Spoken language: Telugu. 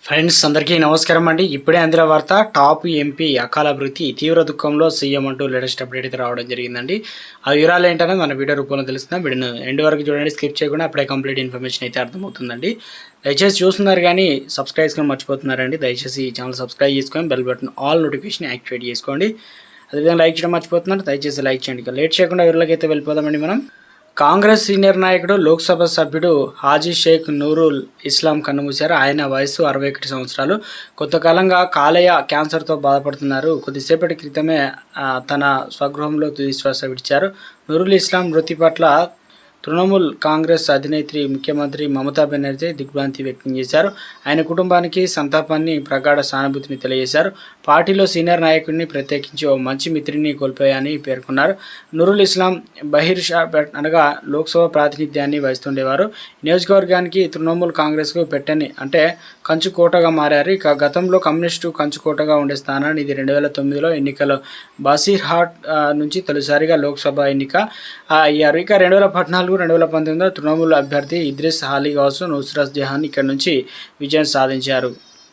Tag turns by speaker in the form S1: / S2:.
S1: ఫ్రెండ్స్ అందరికీ నమస్కారం అండి. ఇప్పుడే అందిన వార్త, టాప్ ఎంపీ అకాల మృతి, తీవ్ర దుఃఖంలో సీఎం అంటూ లేటెస్ట్ అప్డేట్ అయితే రావడం జరిగిందండి. ఆ వివరాలు ఏంటనేది మన వీడియో రూపంలో తెలుస్తుందా? వీడియోని ఎండ్ వరకు చూడండి, స్కిప్ చేయకుండా అప్పుడే కంప్లీట్ ఇన్ఫర్మేషన్ అయితే అర్థమవుతుందండి. దయచేసి చూస్తున్నారు కానీ సబ్స్క్రైబ్ చేసుకొని మర్చిపోతున్నారండి. దయచేసి ఈ ఛానల్ సబ్స్క్రైబ్ చేసుకొని bell button all notification activate చేసుకోండి. అదేవిధంగా లైక్ చేయడం మర్చిపోతున్నారు, దయచేసి లైక్ చేయండి. ఇక లేట్ చేయకుండా వీళ్ళకి అయితే వెళ్ళిపోదామండి మనం. కాంగ్రెస్ సీనియర్ నాయకుడు, లోక్సభ సభ్యుడు హాజీ షేక్ నూరుల్ ఇస్లాం కన్నుమూశారు. ఆయన వయసు 61 సంవత్సరాలు. కొంతకాలంగా కాలేయ క్యాన్సర్తో బాధపడుతున్నారు. కొద్దిసేపటి క్రితమే తన స్వగృహంలో తుది శ్వాస విడిచారు. నూరుల్ ఇస్లాం మృతి పట్ల తృణమూల్ కాంగ్రెస్ అధినేత్రి, ముఖ్యమంత్రి మమతా బెనర్జీ దిగ్భ్రాంతి వ్యక్తం చేశారు. ఆయన కుటుంబానికి సంతాపాన్ని, ప్రగాఢ సానుభూతిని తెలియజేశారు. పార్టీలో సీనియర్ నాయకుడిని, ప్రత్యేకించి ఓ మంచి మిత్రుడిని కోల్పోయాయని పేర్కొన్నారు. నూరుల్ ఇస్లాం బహిర్షాపేట్ అనగా లోక్సభ ప్రాతినిధ్యాన్ని వహిస్తుండేవారు. నియోజకవర్గానికి తృణమూల్ కాంగ్రెస్కు పెట్టని అంటే కంచుకోటగా మారారు. ఇక గతంలో కమ్యూనిస్టు కంచుకోటగా ఉండే స్థానాన్ని ఇది 2009లో ఎన్నికల బసీర్హాట్ నుంచి తొలిసారిగా లోక్సభ ఎన్నిక అయ్యారు. ఇక 2014-2019 తృణమూల్ అభ్యర్థి ఇద్రిస్ అలీ కావచ్చు, నుస్రత్ జహాన్ ఇక్కడ నుంచి విజయం సాధించారు.